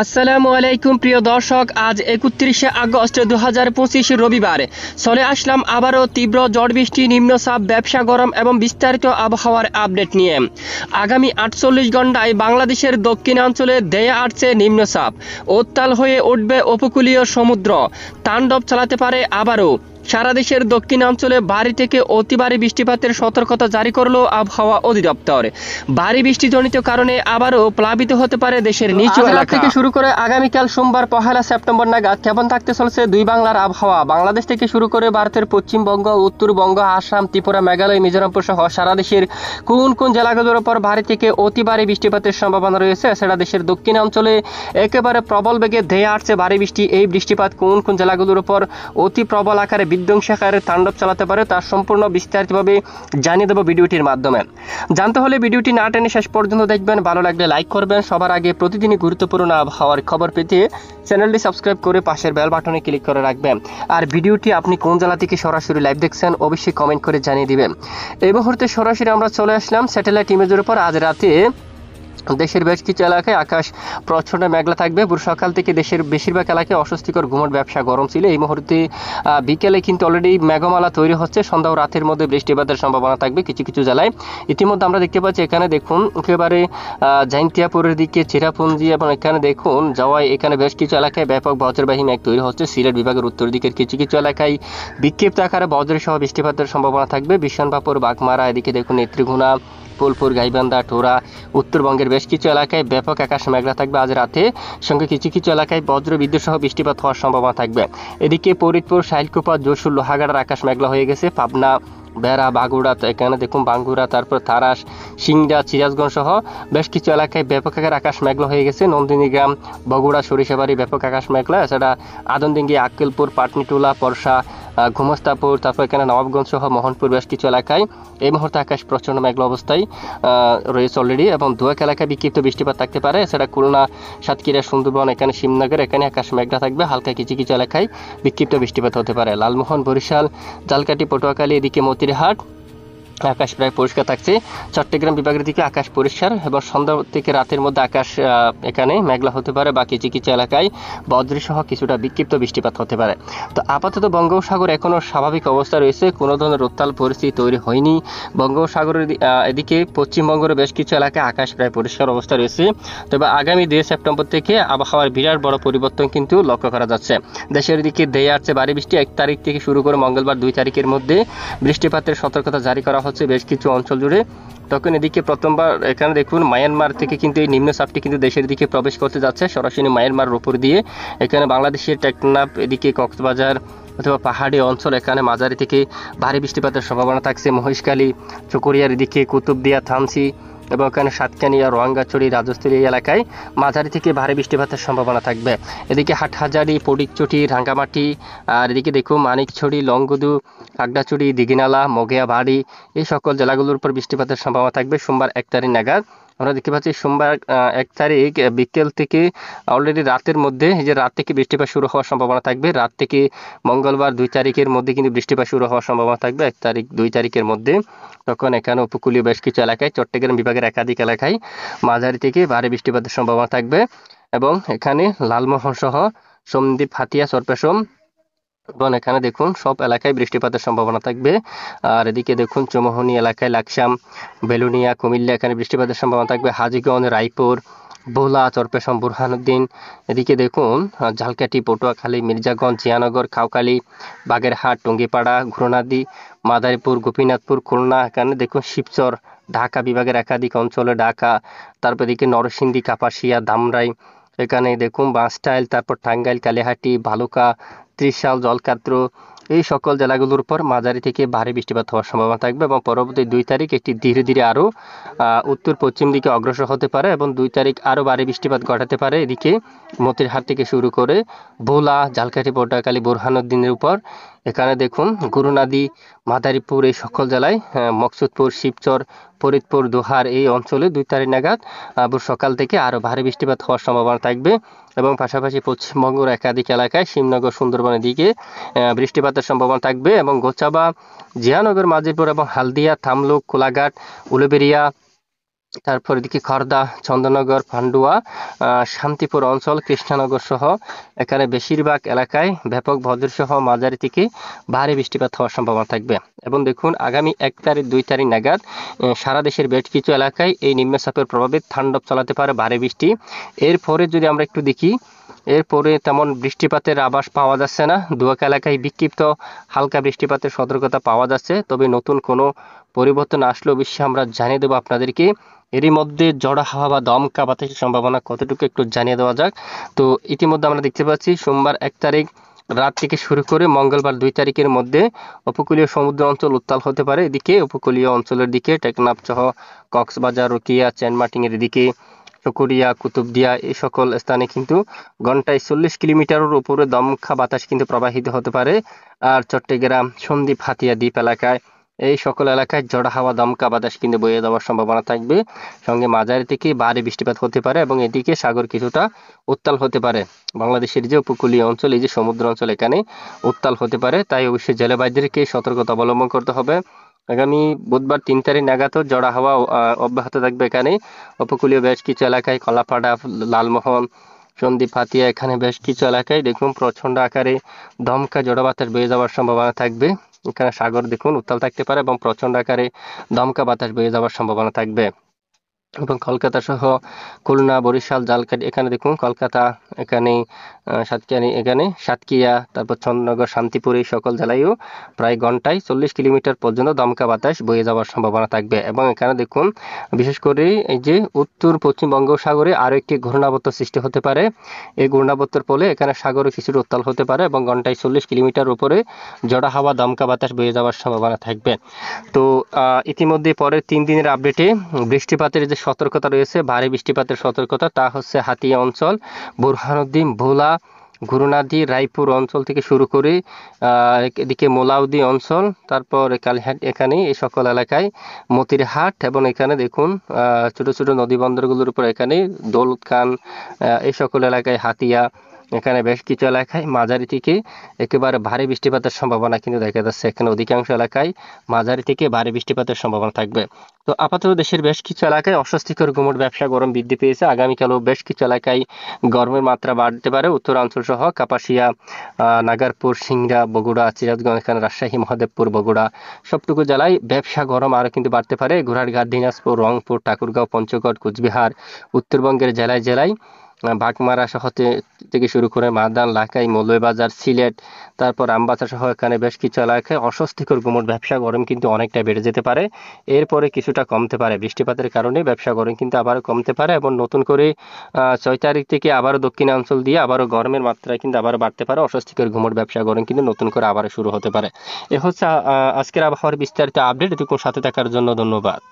আসসালামু আলাইকুম প্রিয় দর্শক, আজ 31শে আগস্ট 2025 রবিবার চলে আসলাম আবারও তীব্র ঝড় বৃষ্টি, নিম্নচাপ, ব্যবসা, গরম এবং বিস্তারিত আবহাওয়ার আপডেট নিয়ে। আগামী 48 ঘন্টায় বাংলাদেশের দক্ষিণাঞ্চলে ধেয়ে আসছে নিম্নচাপ, উত্তাল হয়ে উঠবে উপকূলীয় সমুদ্র, তাণ্ডব চালাতে পারে আবারও। সারা দেশের দক্ষিণাঞ্চলে ভারী থেকে অতি ভারী বৃষ্টিপাতের সতর্কতা জারি করলো আবহাওয়া অধিদপ্তর। ভারী বৃষ্টিজনিত কারণে আবারও প্লাবিত হতে পারে দেশের নিচু এলাকা থেকে শুরু করে আগামীকাল সোমবার 1 সেপ্টেম্বর নাগাদ কেমন থাকতে চলছে দুই বাংলার আবহাওয়া। বাংলাদেশ থেকে শুরু করে ভারতের পশ্চিমবঙ্গ, উত্তরবঙ্গ, আসাম, ত্রিপুরা, মেঘালয়, মিজোরাম সহ সারা দেশের কোন কোন জেলাগুলোর উপর ভারী থেকে অতি ভারী বৃষ্টিপাতের সম্ভাবনা রয়েছে। এছাড়া দেশের দক্ষিণাঞ্চলে একেবারে প্রবল বেগে ধেয়ে আসছে ভারী বৃষ্টি। এই বৃষ্টিপাত কোন কোন জেলাগুলোর উপর অতি প্রবল আকারে বিধ্বংসী আকারে তাণ্ডব চালাতে পারে তার সম্পূর্ণ বিস্তারিতভাবে জানিয়ে দেবো ভিডিওটির মাধ্যমে। জানতে হলে ভিডিওটি না টেনে শেষ পর্যন্ত দেখবেন, ভালো লাগলে লাইক করবেন। সবার আগে প্রতিদিনই গুরুত্বপূর্ণ আবহাওয়ার খবর পেতে চ্যানেলটি সাবস্ক্রাইব করে পাশের বেল বাটনে ক্লিক করে রাখবেন। আর ভিডিওটি আপনি কোন জেলা থেকে সরাসরি লাইভ দেখছেন অবশ্যই কমেন্ট করে জানিয়ে দিবেন। এই মুহূর্তে সরাসরি আমরা চলে আসলাম স্যাটেলাইট ইমেজের উপর। আজ রাতে দেশের বেশ কিছু এলাকায় আকাশ প্রচণ্ড মেঘলা থাকবে। সকাল থেকে দেশের বেশিরভাগ এলাকায় অস্বস্তিকর ঘুমট, ব্যবসা, গরম ছিল। এই মুহূর্তে বিকেলে কিন্তু অলরেডি মেঘমালা তৈরি হচ্ছে। সন্ধ্যা ও রাতের মধ্যে বৃষ্টিপাতের সম্ভাবনা থাকবে কিছু কিছু জেলায়। ইতিমধ্যে আমরা দেখতে পাচ্ছি এখানে দেখুন একেবারে জাইন্তিয়াপুরের দিকে চেরাপুঞ্জি এবং এখানে দেখুন যাওয়ায় এখানে বেশ কিছু এলাকায় ব্যাপক বজ্রবাহী মেঘ তৈরি হচ্ছে। সিলেট বিভাগের উত্তর দিকের কিছু কিছু এলাকায় বিক্ষিপ্ত আকারে বজ্র সহ বৃষ্টিপাতের সম্ভাবনা থাকবে। বিশ্বনবাপুর, বাগমারা, এদিকে দেখুন নেত্রীগুনা, ফুলপুর, গাইবান্ধা, টোরা, উত্তরবঙ্গের বেশ কিছু এলাকায় ব্যাপক আকাশ মেঘলা থাকবে আজ রাতে। সঙ্গে কিছু কিছু এলাকায় বজ্র বিদ্যুৎ সহ বৃষ্টিপাত হওয়ার সম্ভাবনা থাকবে। এদিকে ফরিদপুর, শাইলকুপা, যশোর, লোহাগাড়ার আকাশ মেঘলা হয়ে গেছে। পাবনা, বেড়া, বাগুড়া, এখানে দেখুন বাঙ্গুরা, তারপর তারাস, সিংড়া, সিরাজগঞ্জ সহ বেশ কিছু এলাকায় ব্যাপক আকারে আকাশ মেঘলা হয়ে গেছে। নন্দিনীগ্রাম, বগুড়া, সরিষাবাড়ি ব্যাপক আকাশ মেঘলা। এছাড়া আদনদিঙ্গি, আক্কেলপুর, পাটনিটোলা, পরশা, ঘুমস্তাপুর, তারপর এখানে নবাবগঞ্জ সহ মোহনপুর বেশ কিছু এলাকায় এই মুহূর্তে আকাশ প্রচণ্ড মেঘলা অবস্থায় রয়েছে অলরেডি এবং দুয়েক এলাকায় বিক্ষিপ্ত বৃষ্টিপাত থাকতে পারে। এছাড়া খুলনা, সাতক্ষীরা, সুন্দরবন, এখানে শিবনগর, এখানে আকাশ মেঘলা থাকবে। হালকা কিছু কিছু এলাকায় বিক্ষিপ্ত বৃষ্টিপাত হতে পারে। লালমোহন, বরিশাল, জালকাটি, পটুয়াখালী, এদিকে মতিরহাট আকাশ প্রায় পরিষ্কার থাকছে। চট্টগ্রাম বিভাগের দিকে আকাশ পরিষ্কার এবং সন্ধ্যা থেকে রাতের মধ্যে আকাশ এখানে মেঘলা হতে পারে বা কিছু কিছু এলাকায় বজ্রসহ কিছুটা বিক্ষিপ্ত বৃষ্টিপাত হতে পারে। তো আপাতত বঙ্গোপসাগর এখনও স্বাভাবিক অবস্থা রয়েছে, কোনো ধরনের উত্তাল পরিস্থিতি তৈরি হয়নি। বঙ্গোপসাগরের এদিকে পশ্চিমবঙ্গের বেশ কিছু এলাকায় আকাশ প্রায় পরিষ্কার অবস্থা রয়েছে। তবে আগামী 2 সেপ্টেম্বর থেকে আবহাওয়ার বিরাট বড় পরিবর্তন কিন্তু লক্ষ্য করা যাচ্ছে। দেশের দিকে ধেয়ে আসছে ভারী বৃষ্টি। 1 তারিখ থেকে শুরু করে মঙ্গলবার 2 তারিখের মধ্যে বৃষ্টিপাতের সতর্কতা জারি করা হচ্ছে বেশ কিছু অঞ্চল জুড়ে। তখন এদিকে প্রথমবার এখানে দেখুন মায়ানমার থেকে কিন্তু এই নিম্নচাপটি কিন্তু দেশের দিকে প্রবেশ করতে যাচ্ছে সরাসরি মায়ানমার উপর দিয়ে। এখানে বাংলাদেশের টেকনাফ, এদিকে কক্সবাজার অথবা পাহাড়ি অঞ্চল এখানে মাঝারি থেকে ভারী বৃষ্টিপাতের সম্ভাবনা থাকছে। মহেশখালী, চকরিয়ার এদিকে কুতুবদিয়া, থানচি এবং এখানে সাতকানিয়া, রোয়াঙ্গাছড়ি, রাজস্থলী এলাকায় মাঝারি থেকে ভারী বৃষ্টিপাতের সম্ভাবনা থাকবে। এদিকে হাটহাজারি, পডিকচটি, রাঙ্গামাটি, আর এদিকে দেখুন মানিকছড়ি, লংগদু, কাকড়াছড়ি, দিঘিনালা, মগিয়াবাড়ি এই সকল জেলাগুলোর উপর বৃষ্টিপাতের সম্ভাবনা থাকবে সোমবার 1 তারিখ নাগাদ। আমরা দেখতে পাচ্ছি সোমবার 1 তারিখ বিকেল থেকে অলরেডি রাতের মধ্যে এই যে রাত থেকে বৃষ্টিপাত শুরু হওয়ার সম্ভাবনা থাকবে। রাত থেকে মঙ্গলবার 2 তারিখের মধ্যে কিন্তু বৃষ্টিপাত শুরু হওয়ার সম্ভাবনা থাকবে 1 তারিখ 2 তারিখের মধ্যে। তখন এখানে উপকূলীয় বেশ কিছু এলাকায়, চট্টগ্রাম বিভাগের একাধিক এলাকায় মাঝারি থেকে ভারী বৃষ্টিপাতের সম্ভাবনা থাকবে এবং এখানে লালমোহন সহ সন্দ্বীপ, হাতিয়া, চরপেশম এবং এখানে দেখুন সব এলাকায় বৃষ্টিপাতের সম্ভাবনা থাকবে। আর এদিকে দেখুন চৌমোহনী এলাকায়, লাকসাম, বেলুনিয়া, কুমিল্লা এখানে বৃষ্টিপাতের সম্ভাবনা থাকবে। হাজীগঞ্জ, রায়পুর, ভোলা, চরপেশম, বুরহানুদ্দিন, এদিকে দেখুন ঝালকাঠি, পটুয়াখালী, মির্জাগঞ্জ, জিয়ানগর, খাউখালী, বাগেরহাট, টঙ্গিপাড়া, ঘুরনাদি, মাদারীপুর, গোপীনাথপুর, খুলনা এখানে দেখুন শিবচর, ঢাকা বিভাগের একাধিক অঞ্চলে ঢাকা, তারপর এদিকে নরসিংদী, কাপাসিয়া, ধামরাই এখানে দেখুন বাঁশটাইল, তারপর টাঙ্গাইল, কালিহাটি, ভালুকা, ত্রিশাল, জলকাত্র এই সকল জেলাগুলোর উপর মাঝারি থেকে ভারী বৃষ্টিপাত হওয়ার সম্ভাবনা থাকবে এবং পরবর্তী 2 তারিখ একটি ধীরে ধীরে আরও উত্তর পশ্চিম দিকে অগ্রসর হতে পারে এবং 2 তারিখ আরও ভারী বৃষ্টিপাত ঘটাতে পারে। এদিকে মতিরহাট থেকে শুরু করে ভোলা, ঝালকাঠি, পটুয়াখালী, বুরহানুদ্দিনের উপর এখানে দেখুন গুরুনাদি, মাদারীপুর এই সকল জেলায়, মকসুদপুর, শিবচর, ফরিদপুর, দোহার এই অঞ্চলে 2 তারিখ নাগাদ সকাল থেকে আরও ভারী বৃষ্টিপাত হওয়ার সম্ভাবনা থাকবে এবং পাশাপাশি পশ্চিমবঙ্গের একাধিক এলাকায় শিবনগর, সুন্দরবনের দিকে বৃষ্টিপাতের সম্ভাবনা থাকবে এবং গোচাবা, জিয়ানগর, মাজিরপুর এবং হালদিয়া, থামলুক, কোলাঘাট, উলুবেড়িয়া, তারপর এদিকে খর্দা, চন্দননগর, পান্ডুয়া, শান্তিপুর অঞ্চল, কৃষ্ণনগর সহ এখানে বেশিরভাগ এলাকায় ব্যাপক বজ্রসহ মাঝারি থেকে ভারী বৃষ্টিপাত হওয়ার সম্ভাবনা থাকবে। এবং দেখুন আগামী 1 তারিখ 2 তারিখ নাগাদ সারা দেশের বেশ কিছু এলাকায় এই নিম্নচাপের প্রভাবে তাণ্ডব চালাতে পারে ভারী বৃষ্টি। এরপরে যদি আমরা একটু দেখি, এরপরে তেমন বৃষ্টিপাতের আভাস পাওয়া যাচ্ছে না। দু-এক এলাকায় বিক্ষিপ্ত হালকা বৃষ্টিপাতের সতর্কতা পাওয়া যাচ্ছে, তবে নতুন কোনো পরিবর্তন আসলে অবশ্যই আমরা জানিয়ে দেবো আপনাদেরকে। এরই মধ্যে ঝড়ো হাওয়া বা দমকা বাতাসের সম্ভাবনা কতটুকু একটু জানিয়ে দেওয়া যাক। তো ইতিমধ্যে আমরা দেখতে পাচ্ছি সোমবার 1 তারিখ রাত থেকে শুরু করে মঙ্গলবার 2 তারিখের মধ্যে উপকূলীয় সমুদ্র অঞ্চল উত্তাল হতে পারে। এদিকে উপকূলীয় অঞ্চলের দিকে টেকনাফ সহ কক্সবাজার, রোকিয়া, চেনমাটিংয়ের দিকে চকরিয়া, কুতুবদিয়া এই সকল স্থানে কিন্তু ঘন্টায় 40 কিলোমিটারের উপরে দমকা বাতাস কিন্তু প্রবাহিত হতে পারে। আর চট্টগ্রাম, সন্দ্বীপ, হাতিয়া দ্বীপ এলাকায় এই সকল এলাকায় ঝড়ো হাওয়া দমকা বাতাস কিন্তু বয়ে যাওয়ার সম্ভাবনা থাকবে। সঙ্গে মাঝারি থেকে ভারী বৃষ্টিপাত হতে পারে এবং এদিকে সাগর কিছুটা উত্তাল হতে পারে। বাংলাদেশের যে উপকূলীয় অঞ্চল, এই যে সমুদ্র অঞ্চল, এখানে উত্তাল হতে পারে। তাই অবশ্যই জেলেবাসীদেরকে সতর্কতা অবলম্বন করতে হবে। আগামী বুধবার 3 তারিখ নাগাদও ঝড়ো হাওয়া অব্যাহত থাকবে এখানে। উপকূলীয় বেশ কিছু এলাকায় কলাপাড়া, লালমোহন, সন্দ্বীপ, হাতিয়া এখানে বেশ কিছু এলাকায় দেখুন প্রচণ্ড আকারে দমকা ঝড়ো বাতাস বয়ে যাওয়ার সম্ভাবনা থাকবে। এখানে সাগর দেখুন উত্তাল থাকতে পারে এবং প্রচণ্ড আকারে দমকা বাতাস বয়ে যাওয়ার সম্ভাবনা থাকবে। এবং কলকাতা সহ খুলনা, বরিশাল, ঝালকাঠি এখানে দেখুন কলকাতা, এখানে সাতক্ষীরা, তারপর চন্দননগর, শান্তিপুর এই সকল জেলায়ও প্রায় ঘন্টায় 40 কিলোমিটার পর্যন্ত দমকা বাতাস বয়ে যাওয়ার সম্ভাবনা থাকবে। এবং এখানে দেখুন বিশেষ করে এই যে উত্তর পশ্চিম বঙ্গোপসাগরে আরও একটি ঘূর্ণাবর্ত সৃষ্টি হতে পারে। এই ঘূর্ণাবর্তের ফলে এখানে সাগরে কিছুটা উত্তাল হতে পারে এবং ঘন্টায় 40 কিলোমিটার উপরে ঝড়ো হাওয়া দমকা বাতাস বয়ে যাওয়ার সম্ভাবনা থাকবে। তো ইতিমধ্যে পরের 3 দিনের আপডেটে বৃষ্টিপাতের যে সতর্কতা রয়েছে, ভারী বৃষ্টিপাতের সতর্কতা, তা হচ্ছে হাতিয়া অঞ্চল, বুরহানুদ্দিন, ভোলা, গুরুনাদি, রায়পুর অঞ্চল থেকে শুরু করে এদিকে মোলাউদি অঞ্চল, তারপর কালীহাট, এখানে এই সকল এলাকায় মতিরহাট এবং এখানে দেখুন ছোট ছোট নদী বন্দরগুলোর উপর এখানে দৌলত খান, এই সকল এলাকায় হাতিয়া, এখানে বেশ কিছু এলাকায় মাঝারি থেকে একেবারে ভারী বৃষ্টিপাতের সম্ভাবনা কিন্তু দেখা যাচ্ছে। এখানে অধিকাংশ এলাকায় মাঝারি থেকে ভারী বৃষ্টিপাতের সম্ভাবনা থাকবে। তো আপাতত দেশের বেশ কিছু এলাকায় অস্বস্তিকর গুমট ব্যবসা গরম বৃদ্ধি পেয়েছে। আগামীকালও বেশ কিছু এলাকায় গরমের মাত্রা বাড়তে পারে। উত্তরাঞ্চল সহ কাপাসিয়া, নাগারপুর, সিংড়া, বগুড়া, সিরাজগঞ্জ, এখানে রাজশাহী, মহাদেবপুর, বগুড়া সবটুকু জেলায় ব্যবসা গরম আরও কিন্তু বাড়তে পারে। ঘোড়ারঘাট, দিনাজপুর, রংপুর, ঠাকুরগাঁও, পঞ্চগড়, কুচবিহার, উত্তরবঙ্গের জেলায় জেলায় বাগমারা সহ থেকে শুরু করে মাদান, লাখাই, মৌলভীবাজার, সিলেট, তারপর আমবাসা সহ এখানে বেশ কিছু এলাকায় অস্বস্তিকর গুমট ব্যবসা গরম কিন্তু অনেকটা বেড়ে যেতে পারে। এরপরে কিছুটা কমতে পারে। বৃষ্টিপাতের কারণে ব্যবসা গরম কিন্তু আবারও কমতে পারে এবং নতুন করে 6 তারিখ থেকে আবারও দক্ষিণাঞ্চল দিয়ে আবারও গরমের মাত্রা কিন্তু আবারও বাড়তে পারে। অস্বস্তিকর গুমট ব্যবসা গরম কিন্তু নতুন করে আবারও শুরু হতে পারে। এ হচ্ছে আজকের আবহাওয়ার বিস্তারিত আপডেট। এটুকু সাথে থাকার জন্য ধন্যবাদ।